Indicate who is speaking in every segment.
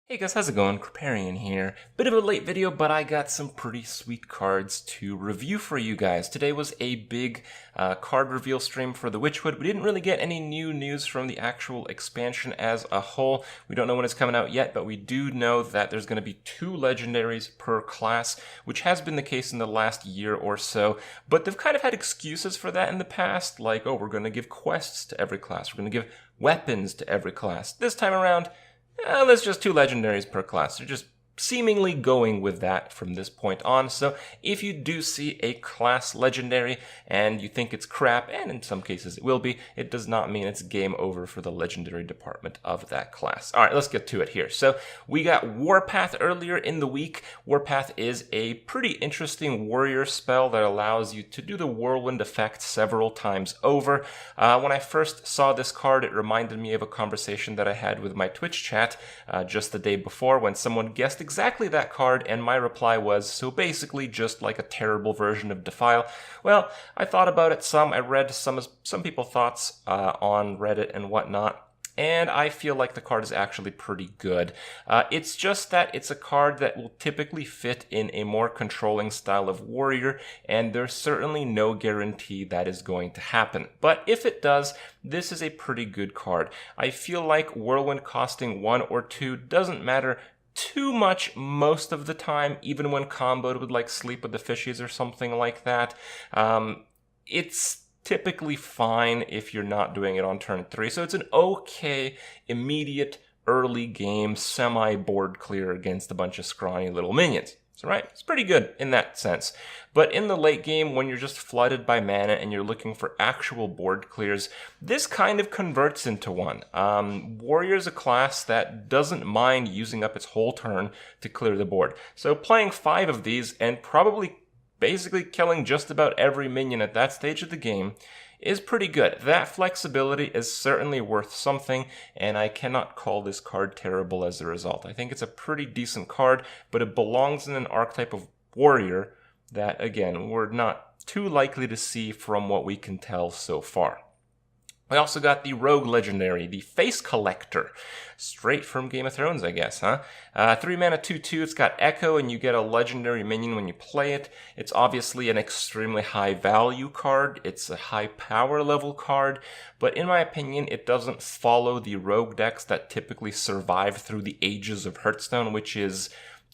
Speaker 1: Hey guys, how's it going? Kripp here. Bit of a late video, but I got some pretty sweet cards to review for you guys. Today was a big card reveal stream for the Witchwood. We didn't really get any new news from the actual expansion as a whole. We don't know when it's coming out yet, but we do know that there's going to be 2 legendaries per class, which has been the case in the last year or so. But they've kind of had excuses for that in the past, like, oh, we're going to give quests to every class. We're going to give weapons to every class. This time around, there's just 2 legendaries per class. They're just seemingly going with that from this point on. So if you do see a class legendary and you think it's crap, and in some cases it will be, it does not mean it's game over for the legendary department of that class. All right, let's get to it here. So we got Warpath earlier in the week. Warpath is a pretty interesting warrior spell that allows you to do the whirlwind effect several times over. When I first saw this card, it reminded me of a conversation that I had with my Twitch chat just the day before when someone guessed exactly that card, and my reply was, so basically just like a terrible version of Defile. Well, I thought about it some. I read some people's thoughts on Reddit and whatnot, and I feel like the card is actually pretty good. It's just that it's a card that will typically fit in a more controlling style of warrior, and there's certainly no guarantee that is going to happen. But if it does, this is a pretty good card. I feel like Whirlwind costing 1 or 2 doesn't matter too much most of the time, even when comboed with like Sleep with the Fishies or something like that. It's typically fine if you're not doing it on turn 3. So it's an okay, immediate, early game, semi-board clear against a bunch of scrawny little minions. So right, it's pretty good in that sense. But in the late game, when you're just flooded by mana and you're looking for actual board clears, this kind of converts into one. Warrior's a class that doesn't mind using up its whole turn to clear the board. So playing 5 of these and probably basically killing just about every minion at that stage of the game is pretty good. That flexibility is certainly worth something, and I cannot call this card terrible as a result. I think it's a pretty decent card, but it belongs in an archetype of warrior that, again, we're not too likely to see from what we can tell so far. We also got the Rogue Legendary, the Face Collector. Straight from Game of Thrones, I guess, huh? 3 mana, 2/2, it's got Echo, and you get a legendary minion when you play it. It's obviously an extremely high value card. It's a high power level card, but in my opinion, it doesn't follow the rogue decks that typically survive through the ages of Hearthstone, which is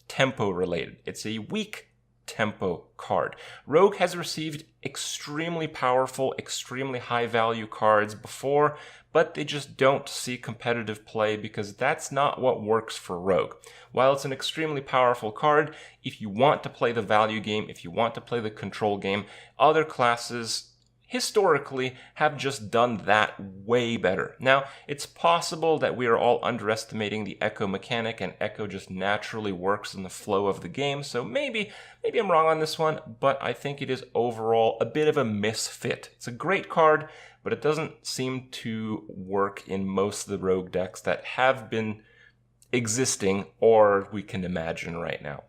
Speaker 1: tempo related. It's a weak tempo card. Rogue has received extremely powerful, extremely high value cards before, but they just don't see competitive play because that's not what works for Rogue. While it's an extremely powerful card, if you want to play the value game, if you want to play the control game, other classes historically have just done that way better. Now, it's possible that we are all underestimating the Echo mechanic and Echo just naturally works in the flow of the game, so maybe I'm wrong on this one, but I think it is overall a bit of a misfit. It's a great card, but it doesn't seem to work in most of the rogue decks that have been existing or we can imagine right now.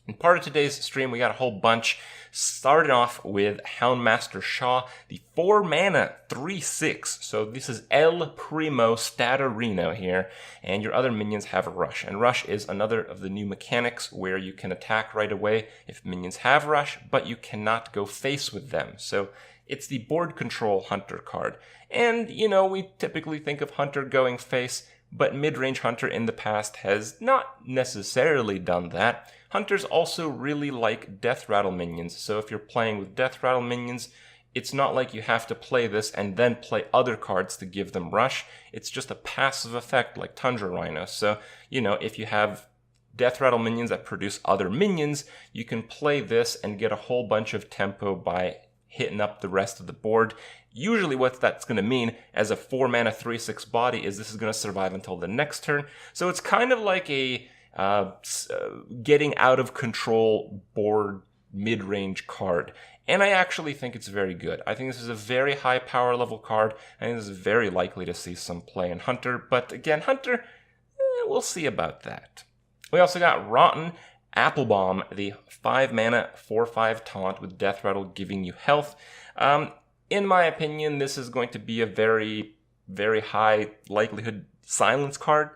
Speaker 1: In part of today's stream, we got a whole bunch. Starting off with Houndmaster Shaw, the 4 mana 3/6. So this is El Primo Statorino here, and your other minions have Rush. And Rush is another of the new mechanics where you can attack right away if minions have Rush, but you cannot go face with them. So it's the board control Hunter card. And, you know, we typically think of Hunter going face, but mid-range Hunter in the past has not necessarily done that. Hunters also really like Death Rattle minions, so if you're playing with Death Rattle minions, it's not like you have to play this and then play other cards to give them Rush. It's just a passive effect like Tundra Rhino. So, you know, if you have Death Rattle minions that produce other minions, you can play this and get a whole bunch of tempo by hitting up the rest of the board. Usually what that's going to mean as a 4 mana 3/6 body is this is going to survive until the next turn. So it's kind of like a getting out of control board mid-range card. And I actually think it's very good. I think this is a very high power level card, and this is very likely to see some play in Hunter. But again, Hunter, we'll see about that. We also got Rotten Applebomb, the 5 mana 4/5 taunt with Death Rattle giving you health. In my opinion, this is going to be a very, very high likelihood silence card.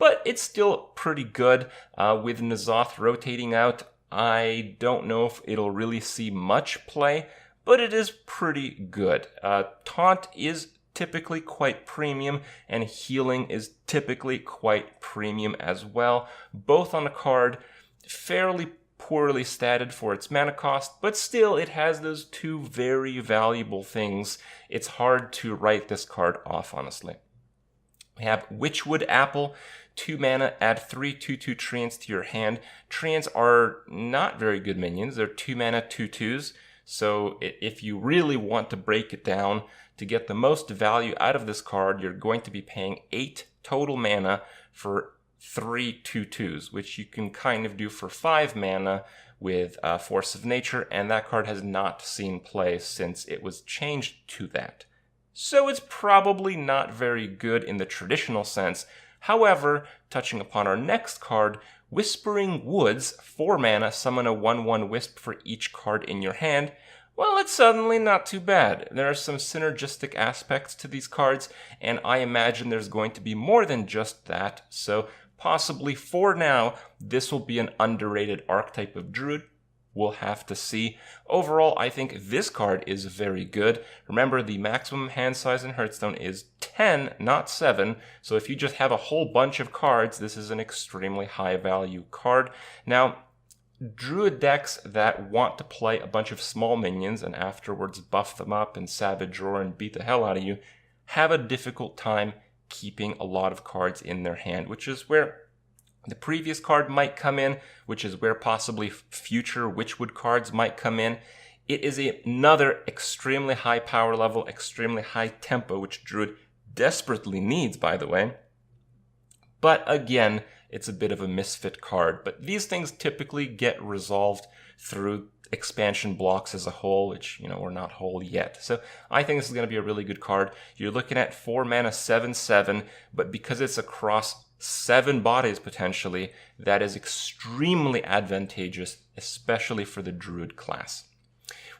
Speaker 1: but it's still pretty good. With N'Zoth rotating out, I don't know if it'll really see much play, but it is pretty good. Taunt is typically quite premium, and healing is typically quite premium as well. Both on the card, fairly poorly statted for its mana cost, but still it has those two very valuable things. It's hard to write this card off, honestly. We have Witchwood Apple, 2 mana, add 3 2/2 Treants to your hand. Treants are not very good minions. They're 2 mana 2/2s. So if you really want to break it down, to get the most value out of this card, you're going to be paying 8 total mana for 3 2/2s, which you can kind of do for 5 mana with Force of Nature, and that card has not seen play since it was changed to that. So it's probably not very good in the traditional sense. However, touching upon our next card, Whispering Woods, 4 mana, summon a 1/1 Wisp for each card in your hand. Well, it's suddenly not too bad. There are some synergistic aspects to these cards, and I imagine there's going to be more than just that. So possibly for now, this will be an underrated archetype of Druid. We'll have to see. Overall, I think this card is very good. Remember, the maximum hand size in Hearthstone is 10, not 7. So if you just have a whole bunch of cards, this is an extremely high value card. Now, Druid decks that want to play a bunch of small minions and afterwards buff them up and Savage Roar and beat the hell out of you have a difficult time keeping a lot of cards in their hand, which is where the previous card might come in, which is where possibly future Witchwood cards might come in. It is another extremely high power level, extremely high tempo, which Druid desperately needs, by the way. But again, it's a bit of a misfit card. But these things typically get resolved through expansion blocks as a whole, which, we're not whole yet. So I think this is going to be a really good card. You're looking at 4 mana 7/7, but because it's across 7 bodies potentially, that is extremely advantageous, especially for the Druid class.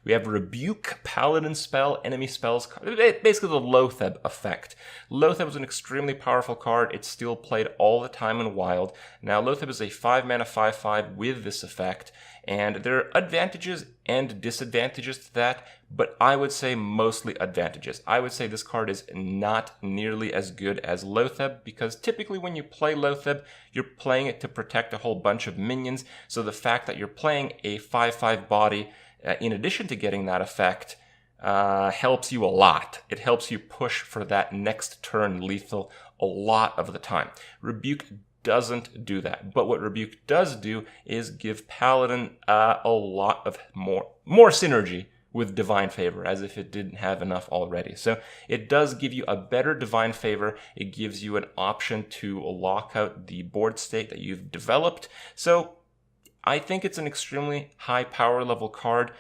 Speaker 1: We have Rebuke, Paladin spell, enemy spells, basically the Loatheb effect. Loatheb is an extremely powerful card. It's still played all the time in Wild. Now, Loatheb is a 5 mana 5/5 with this effect, and there are advantages and disadvantages to that, but I would say mostly advantages. I would say this card is not nearly as good as Loatheb, because typically when you play Loatheb, you're playing it to protect a whole bunch of minions, so the fact that you're playing a 5/5 body in addition to getting that effect, helps you a lot. It helps you push for that next turn lethal a lot of the time. Rebuke doesn't do that, but what Rebuke does do is give Paladin a lot of more synergy with Divine Favor, as if it didn't have enough already. So it does give you a better Divine Favor. It gives you an option to lock out the board state that you've developed. So I think it's an extremely high power level card,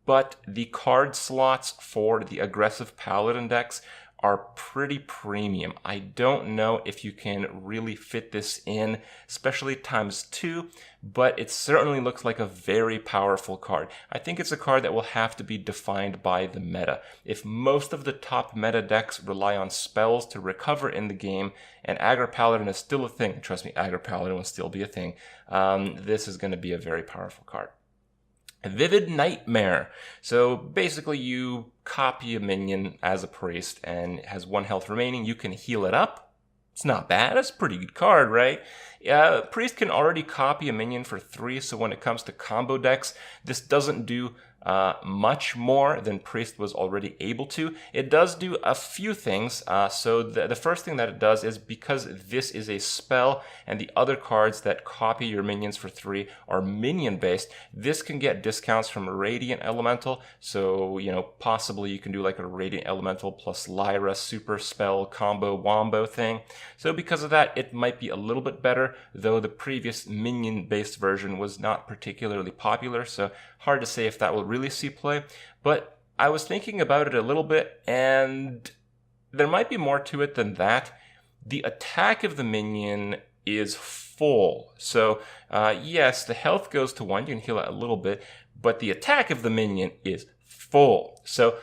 Speaker 1: but the card slots for the aggressive Paladin decks are pretty premium. I don't know if you can really fit this in, especially ×2, but it certainly looks like a very powerful card. I think it's a card that will have to be defined by the meta. If most of the top meta decks rely on spells to recover in the game, and Aggro Paladin is still a thing, trust me, Aggro Paladin will still be a thing, this is going to be a very powerful card. Vivid Nightmare. So basically you copy a minion as a priest and it has 1 health remaining. You can heal it up. It's not bad. That's a pretty good card, right? Priest can already copy a minion for 3, so when it comes to combo decks, this doesn't do much more than Priest was already able to. It does do a few things. So the first thing that it does is, because this is a spell and the other cards that copy your minions for 3 are minion based, this can get discounts from Radiant Elemental. So, possibly you can do like a Radiant Elemental plus Lyra super spell combo wombo thing. So because of that, it might be a little bit better, though the previous minion based version was not particularly popular. So hard to say if that will really see play, but I was thinking about it a little bit, and there might be more to it than that. The attack of the minion is full, so yes, the health goes to 1, you can heal it a little bit, but the attack of the minion is full. So,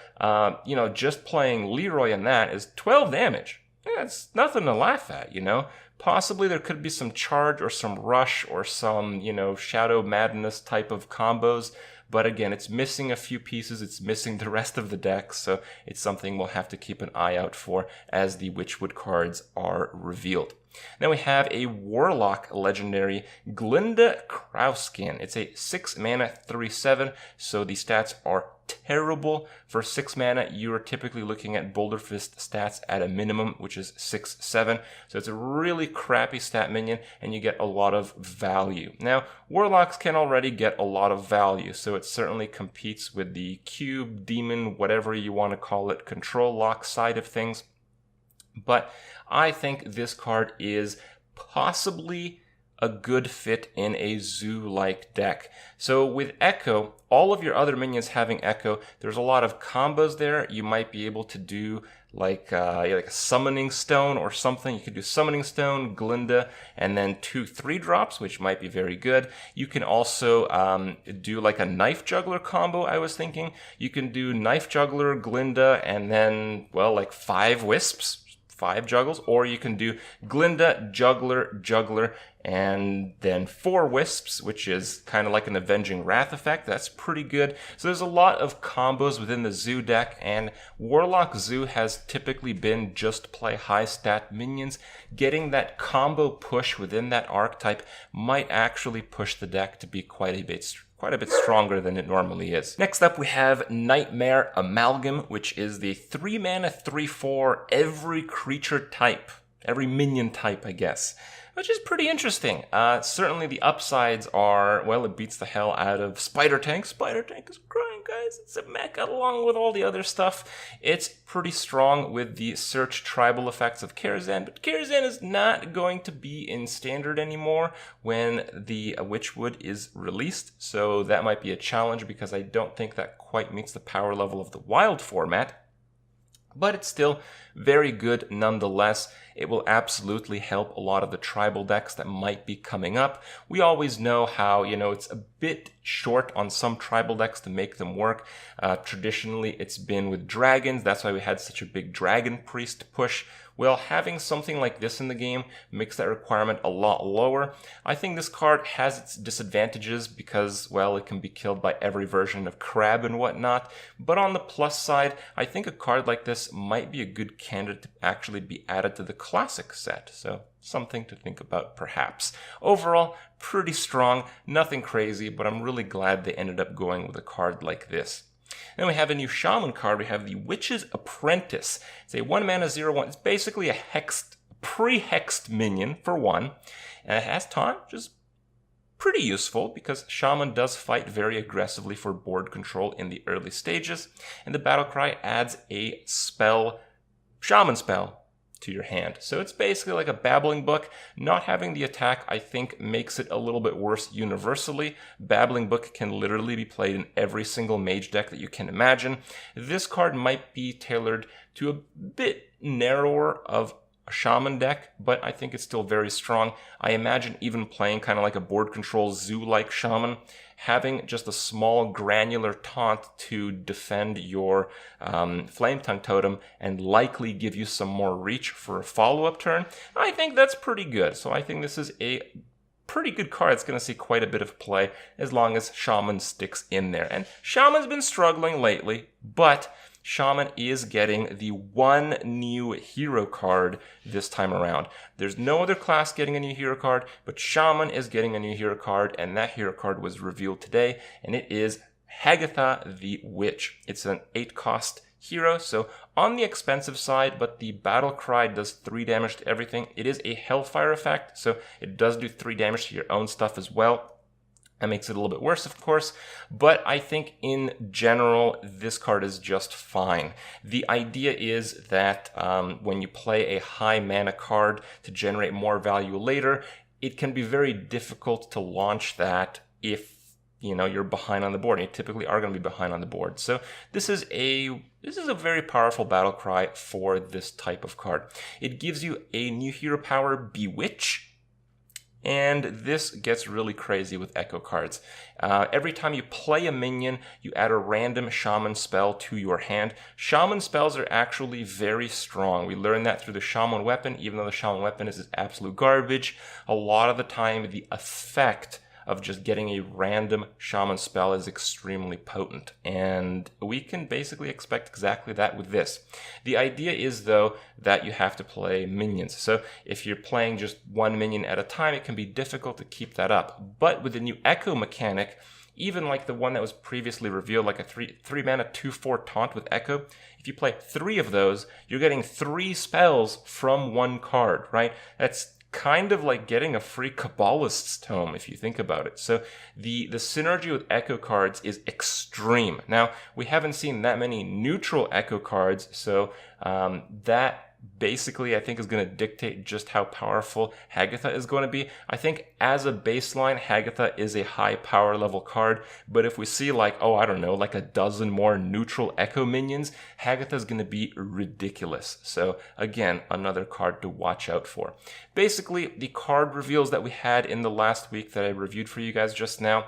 Speaker 1: just playing Leroy in that is 12 damage. it's nothing to laugh at, you know? Possibly there could be some charge or some rush or some, shadow madness type of combos. But again, it's missing a few pieces. It's missing the rest of the deck. So it's something we'll have to keep an eye out for as the Witchwood cards are revealed. Then we have a Warlock legendary, Glinda Krauskin. It's a 6 mana 3/7, so the stats are terrible. For 6 mana, you are typically looking at Boulder Fist stats at a minimum, which is 6/7. So it's a really crappy stat minion, and you get a lot of value. Now, Warlocks can already get a lot of value, so it certainly competes with the Cube, Demon, whatever you want to call it, Control Lock side of things. But I think this card is possibly a good fit in a zoo-like deck. So with Echo, all of your other minions having Echo, there's a lot of combos there. You might be able to do like a Summoning Stone or something. You could do Summoning Stone, Glinda, and then 2 3-drops, which might be very good. You can also do like a Knife Juggler combo, I was thinking. You can do Knife Juggler, Glinda, and then, well, like 5 Wisps. 5 juggles, or you can do Glinda, Juggler, and then 4 Wisps, which is kind of like an Avenging Wrath effect. That's pretty good. So there's a lot of combos within the Zoo deck, and Warlock Zoo has typically been just play high stat minions. Getting that combo push within that archetype might actually push the deck to be quite a bit stronger than it normally is. Next up, we have Nightmare Amalgam, which is the 3 mana 3/4 every creature type, every minion type, I guess, which is pretty interesting. Certainly the upsides are, well, it beats the hell out of Spider Tank. Spider Tank is crying, guys. It's a mecha along with all the other stuff. It's pretty strong with the search tribal effects of Karazhan, but Karazhan is not going to be in standard anymore when the Witchwood is released, so that might be a challenge because I don't think that quite meets the power level of the wild format. But it's still very good nonetheless. It will absolutely help a lot of the tribal decks that might be coming up. We always know how, it's a bit short on some tribal decks to make them work. Traditionally, it's been with dragons. That's why we had such a big dragon priest push. Well, having something like this in the game makes that requirement a lot lower. I think this card has its disadvantages because, well, it can be killed by every version of Crab and whatnot. But on the plus side, I think a card like this might be a good candidate to actually be added to the classic set. So something to think about perhaps. Overall, pretty strong, nothing crazy, but I'm really glad they ended up going with a card like this. Then we have a new Shaman card. We have the Witch's Apprentice. It's a 1 mana 0/1. It's basically a pre-hexed minion for 1. And it has taunt, which is pretty useful because Shaman does fight very aggressively for board control in the early stages. And the battle cry adds a spell, Shaman spell, to your hand. So it's basically like a babbling book. Not having the attack, I think, makes it a little bit worse universally. Babbling book can literally be played in every single mage deck that you can imagine. This card might be tailored to a bit narrower of a shaman deck, but I think it's still very strong. I imagine even playing kind of like a board control zoo-like shaman, having just a small granular taunt to defend your Flame Tongue Totem and likely give you some more reach for a follow-up turn, I think that's pretty good. So I think this is a pretty good card. It's going to see quite a bit of play as long as Shaman sticks in there. And Shaman's been struggling lately, but Shaman is getting the one new hero card this time around. There's no other class getting a new hero card, but Shaman is getting a new hero card, and that hero card was revealed today, and it is Hagatha the Witch. It's an 8-cost hero, so on the expensive side, but the battle cry does 3 damage to everything. It is a Hellfire effect, so it does do 3 damage to your own stuff as well. That makes it a little bit worse, of course, but I think in general, this card is just fine. The idea is that when you play a high mana card to generate more value later, it can be very difficult to launch that if you're behind on the board. And you typically are going to be behind on the board. So this is a very powerful battle cry for this type of card. It gives you a new hero power, Bewitch. And this gets really crazy with Echo cards. Every time you play a minion, you add a random Shaman spell to your hand. Shaman spells are actually very strong. We learned that through the Shaman weapon, even though the Shaman weapon is absolute garbage. A lot of the time, the effect of just getting a random Shaman spell is extremely potent, and we can basically expect exactly that with this. The idea is, though, that you have to play minions. So if you're playing just one minion at a time, it can be difficult to keep that up. But with the new Echo mechanic, even like the one that was previously revealed, like a 3-mana 2/4 taunt with Echo, if you play 3 of those, you're getting 3 spells from one card, right? That's kind of like getting a free Kabbalist's Tome if you think about it. So the synergy with Echo cards is extreme. Now, we haven't seen that many neutral Echo cards, so that basically I think is going to dictate just how powerful Hagatha is going to be. I think as a baseline, Hagatha is a high power level card, but if we see like, oh, I don't know, like a dozen more neutral Echo minions, Hagatha is going to be ridiculous. So again, another card to watch out for. Basically, the card reveals that we had in the last week that I reviewed for you guys just now,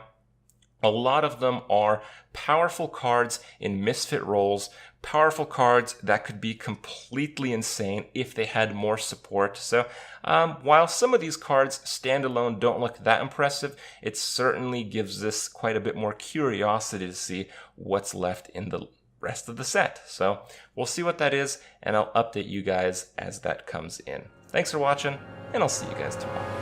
Speaker 1: a lot of them are powerful cards in misfit roles, powerful cards that could be completely insane if they had more support. So while some of these cards standalone don't look that impressive, it certainly gives us quite a bit more curiosity to see what's left in the rest of the set. So we'll see what that is, and I'll update you guys as that comes in. Thanks for watching, and I'll see you guys tomorrow.